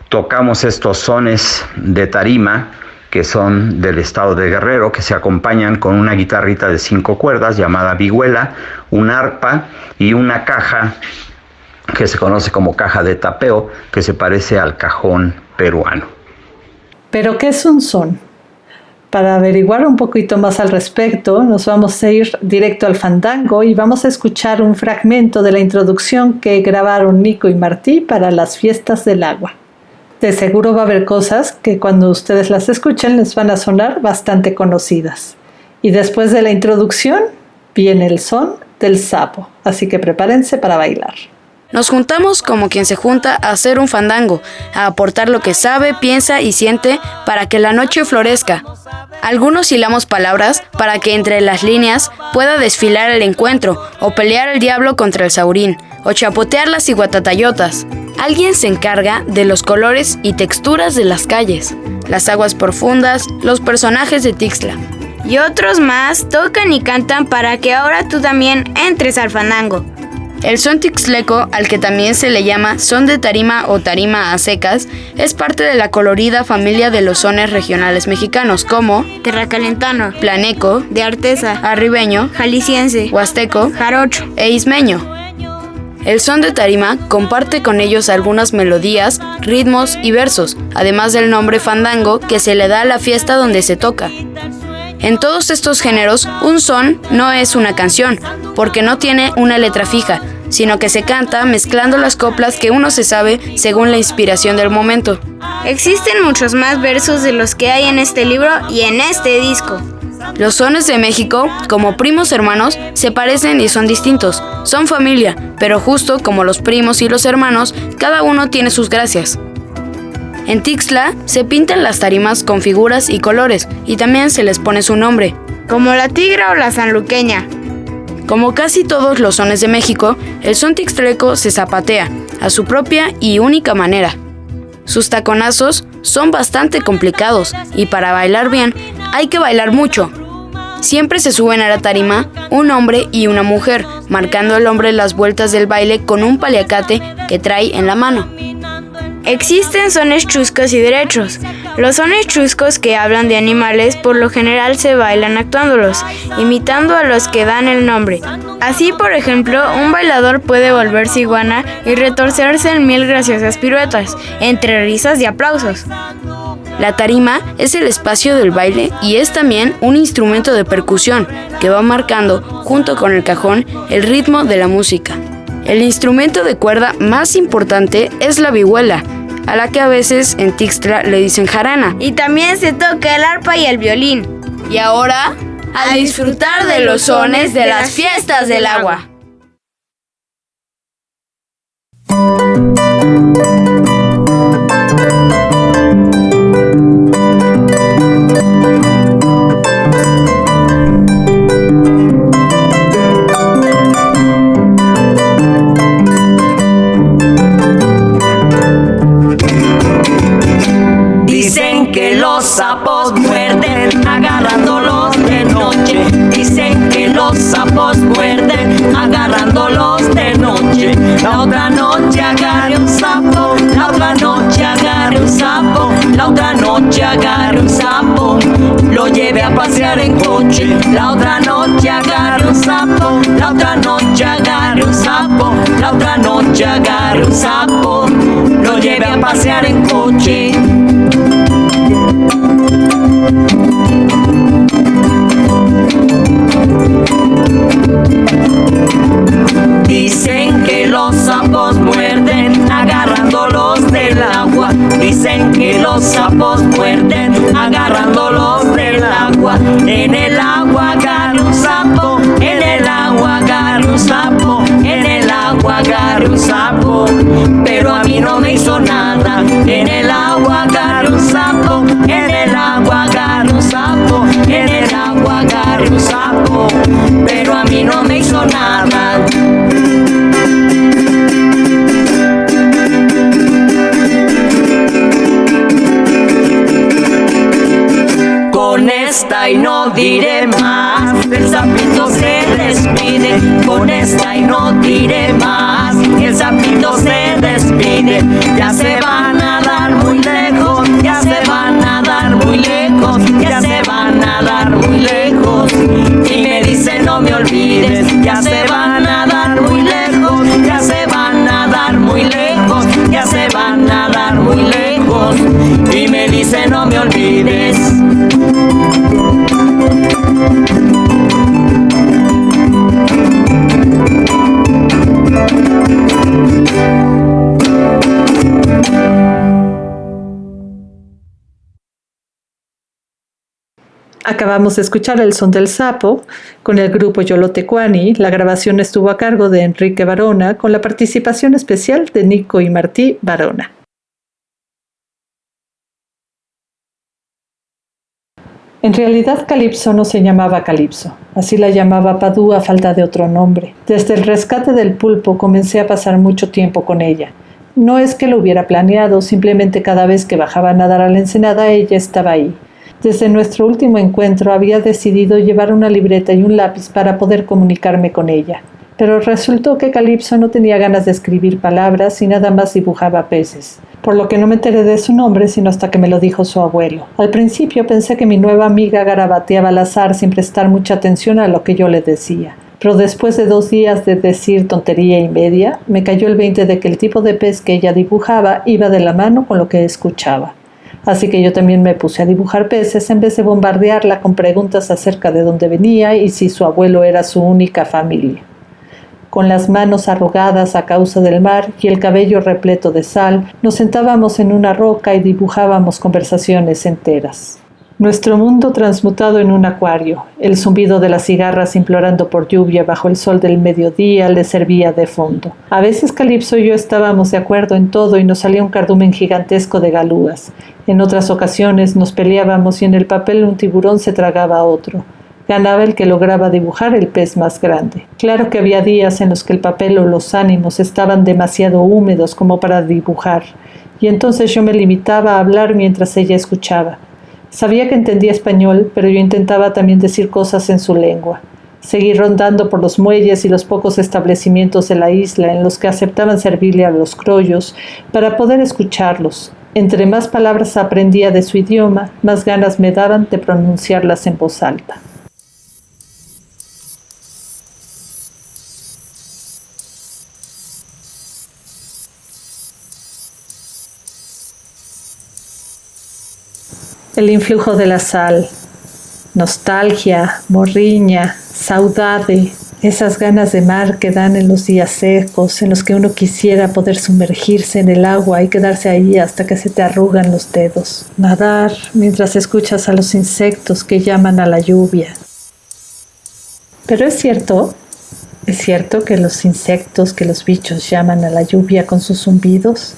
tocamos estos sones de tarima que son del estado de Guerrero, que se acompañan con una guitarrita de 5 cuerdas llamada vihuela, un arpa y una caja que se conoce como caja de tapeo, que se parece al cajón peruano. ¿Pero qué es un son? Para averiguar un poquito más al respecto, nos vamos a ir directo al fandango y vamos a escuchar un fragmento de la introducción que grabaron Nico y Martí para las fiestas del agua. De seguro va a haber cosas que cuando ustedes las escuchen les van a sonar bastante conocidas. Y después de la introducción viene el son del sapo, así que prepárense para bailar. Nos juntamos como quien se junta a hacer un fandango, a aportar lo que sabe, piensa y siente para que la noche florezca. Algunos hilamos palabras para que entre las líneas pueda desfilar el encuentro, o pelear el diablo contra el saurín, o chapotear las iguatatayotas. Alguien se encarga de los colores y texturas de las calles, las aguas profundas, los personajes de Tixla. Y otros más tocan y cantan para que ahora tú también entres al fandango. El son tixleco, al que también se le llama son de tarima o tarima a secas, es parte de la colorida familia de los sones regionales mexicanos como Terracalentano, planeco, de Artesa, arribeño, jalisciense, huasteco, jarocho e ismeño. El son de tarima comparte con ellos algunas melodías, ritmos y versos, además del nombre fandango que se le da a la fiesta donde se toca. En todos estos géneros, un son no es una canción, porque no tiene una letra fija, sino que se canta mezclando las coplas que uno se sabe según la inspiración del momento. Existen muchos más versos de los que hay en este libro y en este disco. Los sones de México, como primos hermanos, se parecen y son distintos. Son familia, pero justo como los primos y los hermanos, cada uno tiene sus gracias. En Tixla se pintan las tarimas con figuras y colores, y también se les pone su nombre, como la tigra o la sanluqueña. Como casi todos los sones de México, el son tixleco se zapatea, a su propia y única manera. Sus taconazos son bastante complicados, y para bailar bien, hay que bailar mucho. Siempre se suben a la tarima un hombre y una mujer, marcando el hombre las vueltas del baile con un paliacate que trae en la mano. Existen sones chuscos y derechos. Los sones chuscos, que hablan de animales, por lo general se bailan actuándolos, imitando a los que dan el nombre. Así, por ejemplo, un bailador puede volverse iguana y retorcerse en 1000 graciosas piruetas, entre risas y aplausos. La tarima es el espacio del baile y es también un instrumento de percusión que va marcando, junto con el cajón, el ritmo de la música. El instrumento de cuerda más importante es la vihuela, a la que a veces en Tixla le dicen jarana. Y también se toca el arpa y el violín. Y ahora, a disfrutar de los sones de las fiestas del agua. Dicen que los sapos muerden agarrándolos de noche. Dicen que los sapos muerden agarrándolos de noche. La otra noche agarré un sapo, la otra noche agarré un sapo, la otra noche agarré un sapo, lo llevé a pasear en coche. La otra noche agarré un sapo, la otra noche agarré un sapo, la otra noche agarré un sapo, lo llevé a pasear en coche. Dicen que los sapos muerden agarrándolos del agua. Dicen que los sapos muerden agarrándolos del agua. En el agua agarré un sapo, en el agua agarré un sapo, en el agua agarré un sapo, pero a mí no me hizo nada. En el agua agarré un sapo, en el agua agarré un sapo, en el agua agarré un sapo, pero a mí no me hizo nada. Con esta y no diré más, el sapito se despide. Con esta y no diré más, el sapito se despide. Ya se van a dar muy lejos, ya se van a dar muy lejos. olvides. Acabamos de escuchar El Son del Sapo con el grupo Yolotecuani. La grabación estuvo a cargo de Enrique Barona con la participación especial de Nico y Martí Barona. En realidad Calipso no se llamaba Calipso, así la llamaba Padú a falta de otro nombre. Desde el rescate del pulpo comencé a pasar mucho tiempo con ella. No es que lo hubiera planeado, simplemente cada vez que bajaba a nadar a la ensenada ella estaba ahí. Desde nuestro último encuentro había decidido llevar una libreta y un lápiz para poder comunicarme con ella. Pero resultó que Calipso no tenía ganas de escribir palabras y nada más dibujaba peces, por lo que no me enteré de su nombre sino hasta que me lo dijo su abuelo. Al principio pensé que mi nueva amiga garabateaba al azar sin prestar mucha atención a lo que yo le decía. Pero después de 2 días de decir tontería y media, me cayó el 20 de que el tipo de pez que ella dibujaba iba de la mano con lo que escuchaba. Así que yo también me puse a dibujar peces en vez de bombardearla con preguntas acerca de dónde venía y si su abuelo era su única familia. Con las manos arrugadas a causa del mar y el cabello repleto de sal, nos sentábamos en una roca y dibujábamos conversaciones enteras. Nuestro mundo transmutado en un acuario, el zumbido de las cigarras implorando por lluvia bajo el sol del mediodía le servía de fondo. A veces Calipso y yo estábamos de acuerdo en todo y nos salía un cardumen gigantesco de galúas. En otras ocasiones nos peleábamos y en el papel un tiburón se tragaba a otro. Ganaba el que lograba dibujar el pez más grande. Claro que había días en los que el papel o los ánimos estaban demasiado húmedos como para dibujar, y entonces yo me limitaba a hablar mientras ella escuchaba. Sabía que entendía español, pero yo intentaba también decir cosas en su lengua. Seguí rondando por los muelles y los pocos establecimientos de la isla en los que aceptaban servirle a los criollos para poder escucharlos. Entre más palabras aprendía de su idioma, más ganas me daban de pronunciarlas en voz alta. El influjo de la sal, nostalgia, morriña, saudade, esas ganas de mar que dan en los días secos, en los que uno quisiera poder sumergirse en el agua y quedarse ahí hasta que se te arrugan los dedos. Nadar mientras escuchas a los insectos que llaman a la lluvia. Pero es cierto que los insectos, que los bichos llaman a la lluvia con sus zumbidos.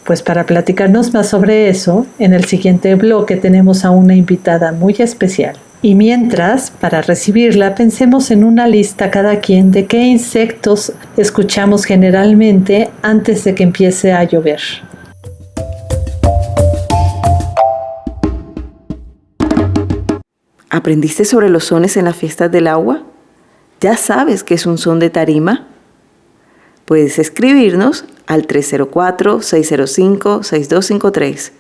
Pues para platicarnos más sobre eso, en el siguiente bloque tenemos a una invitada muy especial. Y mientras, para recibirla, pensemos en una lista cada quien de qué insectos escuchamos generalmente antes de que empiece a llover. ¿Aprendiste sobre los sones en las fiestas del agua? ¿Ya sabes qué es un son de tarima? Puedes escribirnos al 304-605-6253.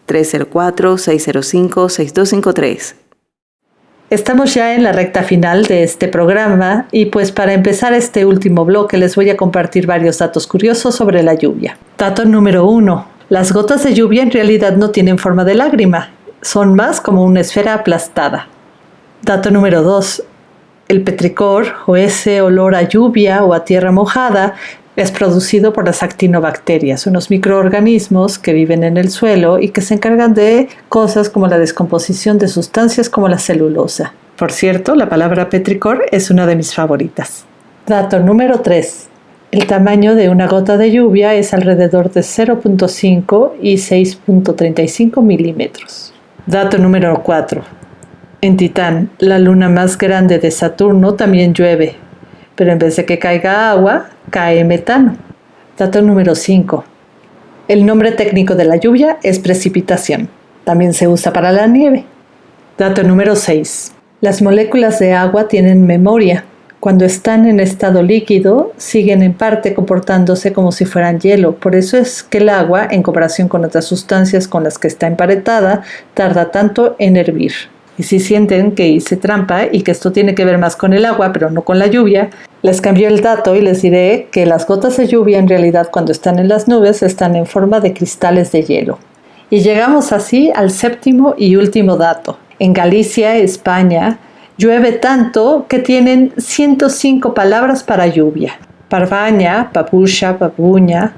304-605-6253. Estamos ya en la recta final de este programa y pues para empezar este último bloque les voy a compartir varios datos curiosos sobre la lluvia. Dato número 1. Las gotas de lluvia en realidad no tienen forma de lágrima, son más como una esfera aplastada. Dato número 2. El petricor, o ese olor a lluvia o a tierra mojada, es producido por las actinobacterias, unos microorganismos que viven en el suelo y que se encargan de cosas como la descomposición de sustancias como la celulosa. Por cierto, la palabra petricor es una de mis favoritas. Dato número 3. El tamaño de una gota de lluvia es alrededor de 0.5 y 6.35 milímetros. Dato número 4. En Titán, la luna más grande de Saturno, también llueve, pero en vez de que caiga agua, cae metano. Dato número 5. El nombre técnico de la lluvia es precipitación. También se usa para la nieve. Dato número 6. Las moléculas de agua tienen memoria. Cuando están en estado líquido, siguen en parte comportándose como si fueran hielo. Por eso es que el agua, en comparación con otras sustancias con las que está emparentada, tarda tanto en hervir. Y si sienten que hice trampa y que esto tiene que ver más con el agua, pero no con la lluvia, les cambio el dato y les diré que las gotas de lluvia en realidad cuando están en las nubes están en forma de cristales de hielo. Y llegamos así al séptimo y último dato. En Galicia, España, llueve tanto que tienen 105 palabras para lluvia. Parvaña, papucha, papuña,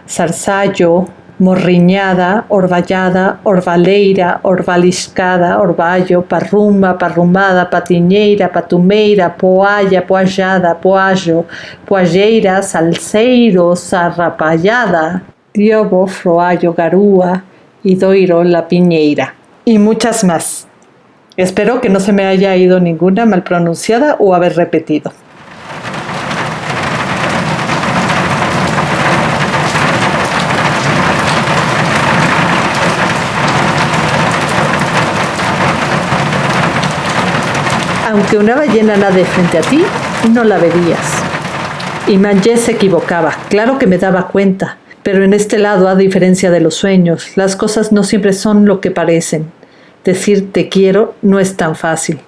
zarzallo, morriñada, orvallada, orvaleira, orvaliscada, orvallo, parruma, parrumada, patiñeira, patumeira, poalla, poallada, poallo, poalleira, salseiro, zarrapallada, diobo, froallo, garúa, y doiro, la piñeira. Y muchas más. Espero que no se me haya ido ninguna mal pronunciada o haber repetido. Aunque una ballena nade frente a ti, no la verías. Y Manje se equivocaba, claro que me daba cuenta, pero en este lado, a diferencia de los sueños, las cosas no siempre son lo que parecen. Decir te quiero no es tan fácil.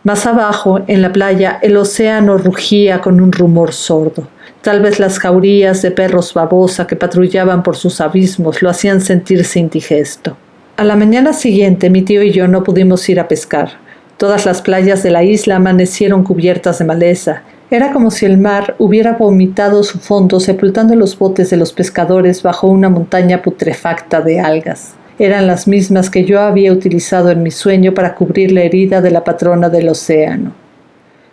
Más abajo, en la playa, el océano rugía con un rumor sordo. Tal vez las jaurías de perros babosa que patrullaban por sus abismos lo hacían sentirse indigesto. A la mañana siguiente, mi tío y yo no pudimos ir a pescar. Todas las playas de la isla amanecieron cubiertas de maleza. Era como si el mar hubiera vomitado su fondo, sepultando los botes de los pescadores bajo una montaña putrefacta de algas. Eran las mismas que yo había utilizado en mi sueño para cubrir la herida de la patrona del océano.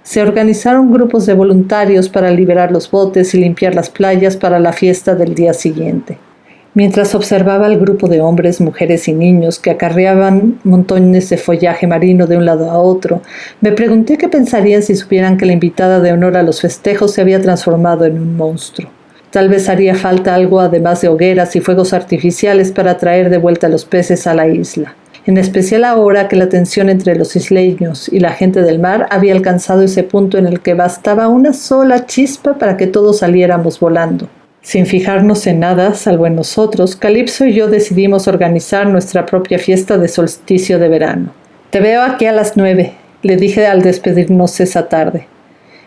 Se organizaron grupos de voluntarios para liberar los botes y limpiar las playas para la fiesta del día siguiente. Mientras observaba al grupo de hombres, mujeres y niños que acarreaban montones de follaje marino de un lado a otro, me pregunté qué pensarían si supieran que la invitada de honor a los festejos se había transformado en un monstruo. Tal vez haría falta algo además de hogueras y fuegos artificiales para traer de vuelta a los peces a la isla. En especial ahora que la tensión entre los isleños y la gente del mar había alcanzado ese punto en el que bastaba una sola chispa para que todos saliéramos volando. Sin fijarnos en nada, salvo en nosotros, Calipso y yo decidimos organizar nuestra propia fiesta de solsticio de verano. «Te veo aquí a las 9», le dije al despedirnos esa tarde.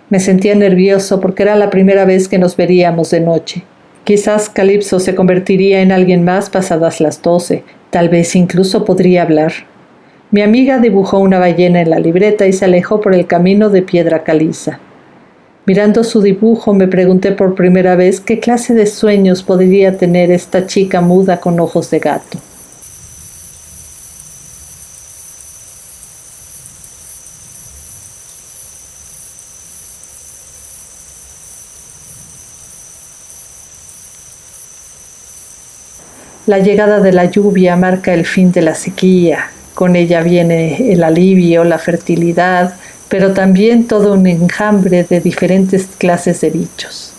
Me sentía nervioso porque era la primera vez que nos veríamos de noche. Quizás Calipso se convertiría en alguien más pasadas las 12, tal vez incluso podría hablar. Mi amiga dibujó una ballena en la libreta y se alejó por el camino de piedra caliza. Mirando su dibujo, me pregunté por primera vez qué clase de sueños podría tener esta chica muda con ojos de gato. La llegada de la lluvia marca el fin de la sequía. Con ella viene el alivio, la fertilidad, pero también todo un enjambre de diferentes clases de bichos.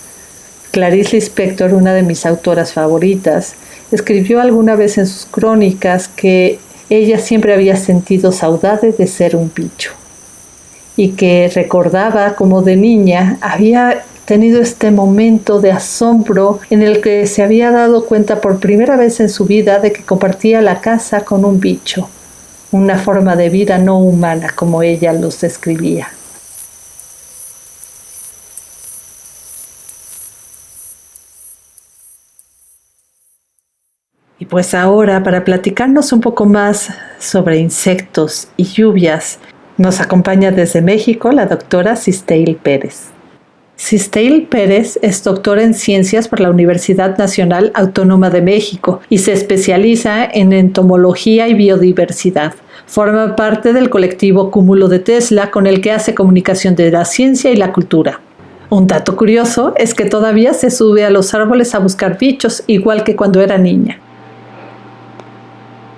Clarice Lispector, una de mis autoras favoritas, escribió alguna vez en sus crónicas que ella siempre había sentido saudade de ser un bicho y que recordaba como de niña había tenido este momento de asombro en el que se había dado cuenta por primera vez en su vida de que compartía la casa con un bicho, una forma de vida no humana como ella los describía. Y pues ahora, para platicarnos un poco más sobre insectos y lluvias, nos acompaña desde México la doctora Cisteil Pérez. Cisteil Pérez es doctora en Ciencias por la Universidad Nacional Autónoma de México y se especializa en entomología y biodiversidad. Forma parte del colectivo Cúmulo de Tesla, con el que hace comunicación de la ciencia y la cultura. Un dato curioso es que todavía se sube a los árboles a buscar bichos, igual que cuando era niña.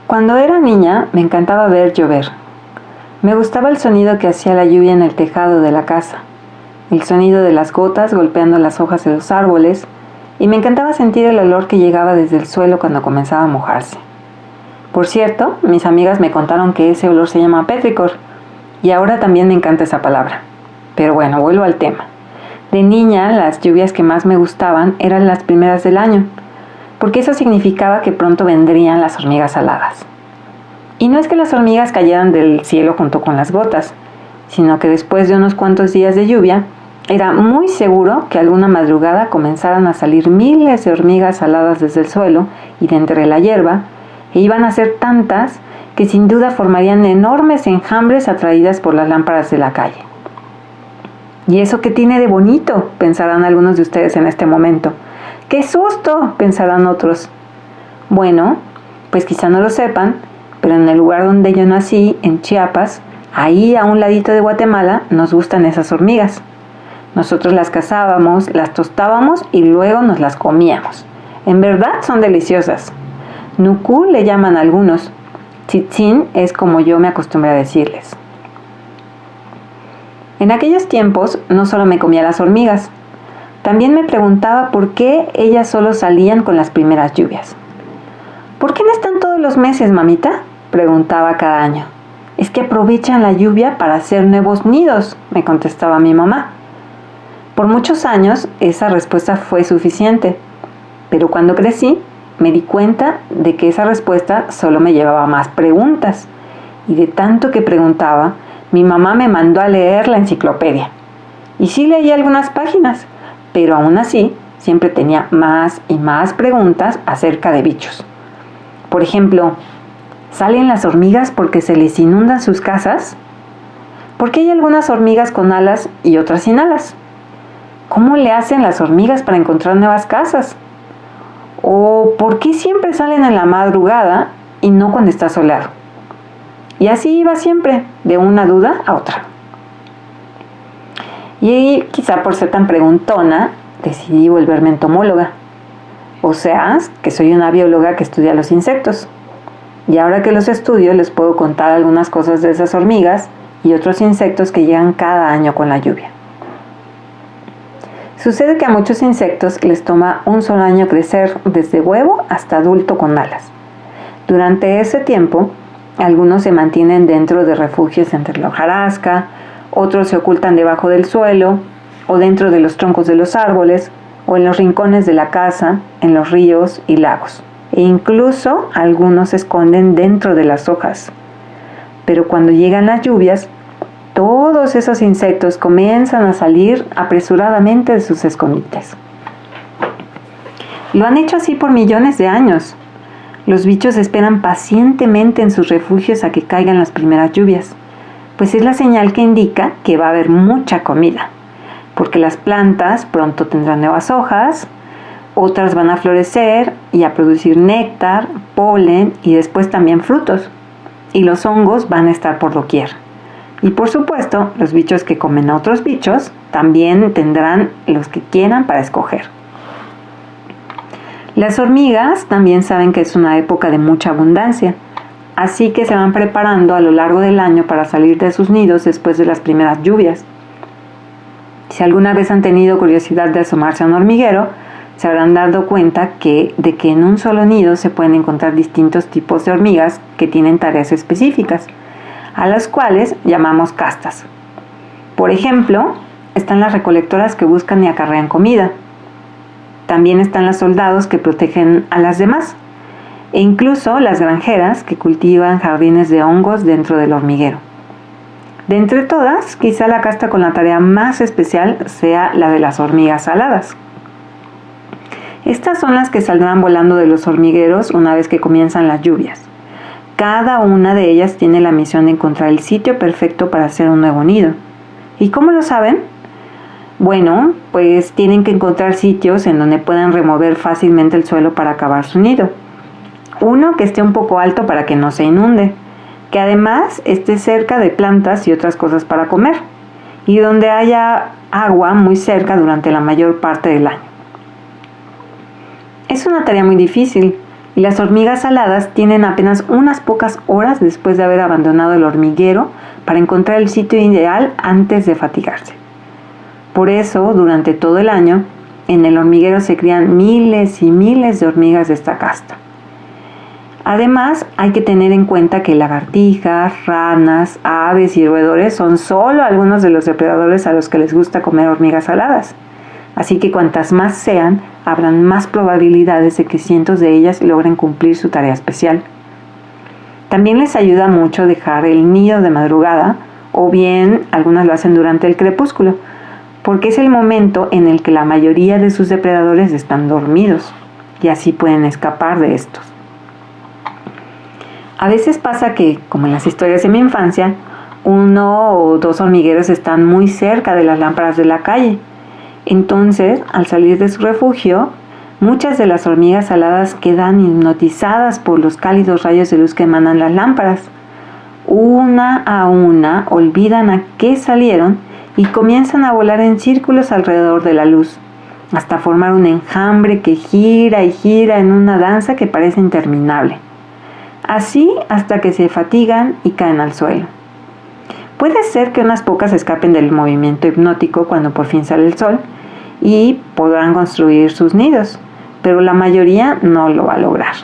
Cuando era niña me encantaba ver llover. Me gustaba el sonido que hacía la lluvia en el tejado de la casa, el sonido de las gotas golpeando las hojas de los árboles, y me encantaba sentir el olor que llegaba desde el suelo cuando comenzaba a mojarse. Por cierto, mis amigas me contaron que ese olor se llama petricor, y ahora también me encanta esa palabra. Pero bueno, vuelvo al tema. De niña, las lluvias que más me gustaban eran las primeras del año, porque eso significaba que pronto vendrían las hormigas aladas. Y no es que las hormigas cayeran del cielo junto con las gotas, sino que después de unos cuantos días de lluvia, era muy seguro que alguna madrugada comenzaran a salir miles de hormigas aladas desde el suelo y de entre la hierba, e iban a ser tantas que sin duda formarían enormes enjambres atraídas por las lámparas de la calle. ¿Y eso qué tiene de bonito?, pensarán algunos de ustedes en este momento. ¡Qué susto!, pensarán otros. Bueno, pues quizá no lo sepan, pero en el lugar donde yo nací, en Chiapas, ahí a un ladito de Guatemala, nos gustan esas hormigas. Nosotros las cazábamos, las tostábamos y luego nos las comíamos. En verdad son deliciosas. Nucú le llaman a algunos. Tzitzín es como yo me acostumbré a decirles. En aquellos tiempos no solo me comía las hormigas, también me preguntaba por qué ellas solo salían con las primeras lluvias. ¿Por qué no están todos los meses, mamita?, preguntaba cada año. Es que aprovechan la lluvia para hacer nuevos nidos, me contestaba mi mamá. Por muchos años esa respuesta fue suficiente, pero cuando crecí me di cuenta de que esa respuesta solo me llevaba a más preguntas, y de tanto que preguntaba, mi mamá me mandó a leer la enciclopedia. Y sí leí algunas páginas, pero aún así siempre tenía más y más preguntas acerca de bichos. Por ejemplo, ¿salen las hormigas porque se les inundan sus casas? ¿Por qué hay algunas hormigas con alas y otras sin alas? ¿Cómo le hacen las hormigas para encontrar nuevas casas? ¿O por qué siempre salen en la madrugada y no cuando está soleado? Y así iba siempre, de una duda a otra. Y quizá por ser tan preguntona, decidí volverme entomóloga. O sea, que soy una bióloga que estudia los insectos. Y ahora que los estudio, les puedo contar algunas cosas de esas hormigas y otros insectos que llegan cada año con la lluvia. Sucede que a muchos insectos les toma un solo año crecer desde huevo hasta adulto con alas. Durante ese tiempo, algunos se mantienen dentro de refugios entre la hojarasca, otros se ocultan debajo del suelo o dentro de los troncos de los árboles o en los rincones de la casa, en los ríos y lagos. E incluso algunos se esconden dentro de las hojas. Pero cuando llegan las lluvias, todos esos insectos comienzan a salir apresuradamente de sus escondites. Lo han hecho así por millones de años. Los bichos esperan pacientemente en sus refugios a que caigan las primeras lluvias, pues es la señal que indica que va a haber mucha comida, porque las plantas pronto tendrán nuevas hojas, otras van a florecer y a producir néctar, polen y después también frutos, y los hongos van a estar por doquier. Y por supuesto, los bichos que comen a otros bichos también tendrán los que quieran para escoger. Las hormigas también saben que es una época de mucha abundancia, así que se van preparando a lo largo del año para salir de sus nidos después de las primeras lluvias. Si alguna vez han tenido curiosidad de asomarse a un hormiguero, se habrán dado cuenta de que en un solo nido se pueden encontrar distintos tipos de hormigas que tienen tareas específicas, a las cuales llamamos castas. Por ejemplo, están las recolectoras que buscan y acarrean comida. También están los soldados que protegen a las demás, e incluso las granjeras que cultivan jardines de hongos dentro del hormiguero. De entre todas, quizá la casta con la tarea más especial sea la de las hormigas aladas. Estas son las que saldrán volando de los hormigueros una vez que comienzan las lluvias. Cada una de ellas tiene la misión de encontrar el sitio perfecto para hacer un nuevo nido. ¿Y cómo lo saben? Bueno, pues tienen que encontrar sitios en donde puedan remover fácilmente el suelo para cavar su nido. Uno que esté un poco alto para que no se inunde, que además esté cerca de plantas y otras cosas para comer, y donde haya agua muy cerca durante la mayor parte del año. Es una tarea muy difícil, y las hormigas aladas tienen apenas unas pocas horas después de haber abandonado el hormiguero para encontrar el sitio ideal antes de fatigarse. Por eso, durante todo el año, en el hormiguero se crían miles y miles de hormigas de esta casta. Además, hay que tener en cuenta que lagartijas, ranas, aves y roedores son solo algunos de los depredadores a los que les gusta comer hormigas aladas. Así que cuantas más sean, habrán más probabilidades de que cientos de ellas logren cumplir su tarea especial. También les ayuda mucho dejar el nido de madrugada, o bien algunas lo hacen durante el crepúsculo, porque es el momento en el que la mayoría de sus depredadores están dormidos, y así pueden escapar de estos. A veces pasa que, como en las historias de mi infancia, 1 o 2 hormigueros están muy cerca de las lámparas de la calle. Entonces, al salir de su refugio, muchas de las hormigas aladas quedan hipnotizadas por los cálidos rayos de luz que emanan las lámparas. Una a una olvidan a qué salieron y comienzan a volar en círculos alrededor de la luz, hasta formar un enjambre que gira y gira en una danza que parece interminable. Así hasta que se fatigan y caen al suelo. Puede ser que unas pocas escapen del movimiento hipnótico cuando por fin sale el sol y podrán construir sus nidos, pero la mayoría no lo va a lograr.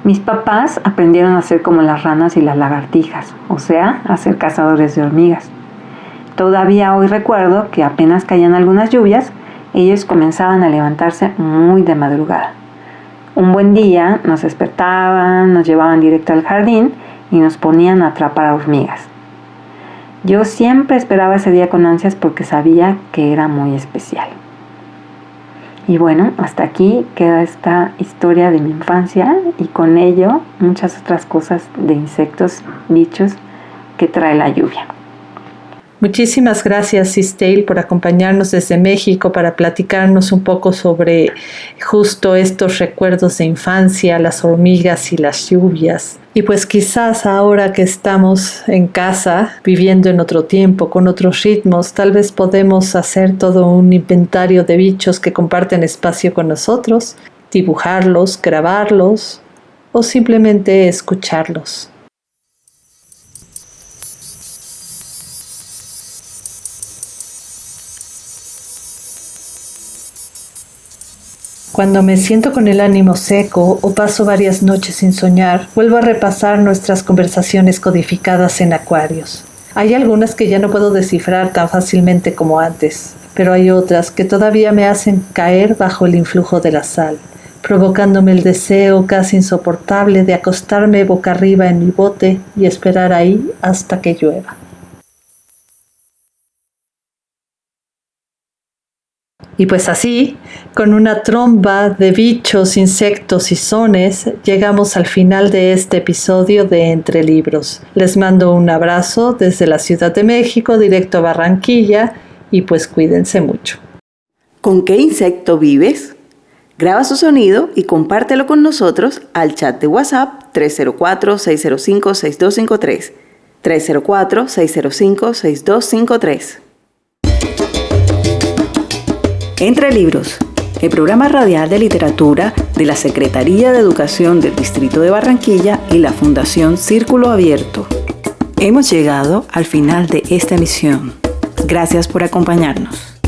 Mis papás aprendieron a ser como las ranas y las lagartijas, o sea, a ser cazadores de hormigas. Todavía hoy recuerdo que apenas caían algunas lluvias, ellos comenzaban a levantarse muy de madrugada. Un buen día nos despertaban, nos llevaban directo al jardín y nos ponían a atrapar a hormigas. Yo siempre esperaba ese día con ansias porque sabía que era muy especial. Y bueno, hasta aquí queda esta historia de mi infancia y con ello muchas otras cosas de insectos, bichos que trae la lluvia. Muchísimas gracias, Sistale, por acompañarnos desde México para platicarnos un poco sobre justo estos recuerdos de infancia, las hormigas y las lluvias. Y pues quizás ahora que estamos en casa, viviendo en otro tiempo, con otros ritmos, tal vez podemos hacer todo un inventario de bichos que comparten espacio con nosotros, dibujarlos, grabarlos o simplemente escucharlos. Cuando me siento con el ánimo seco o paso varias noches sin soñar, vuelvo a repasar nuestras conversaciones codificadas en acuarios. Hay algunas que ya no puedo descifrar tan fácilmente como antes, pero hay otras que todavía me hacen caer bajo el influjo de la sal, provocándome el deseo casi insoportable de acostarme boca arriba en mi bote y esperar ahí hasta que llueva. Y pues así, con una tromba de bichos, insectos y sones, llegamos al final de este episodio de Entre Libros. Les mando un abrazo desde la Ciudad de México, directo a Barranquilla, y pues cuídense mucho. ¿Con qué insecto vives? Graba su sonido y compártelo con nosotros al chat de WhatsApp 304-605-6253. 304-605-6253. Entre Libros, el programa radial de literatura de la Secretaría de Educación del Distrito de Barranquilla y la Fundación Círculo Abierto. Hemos llegado al final de esta emisión. Gracias por acompañarnos.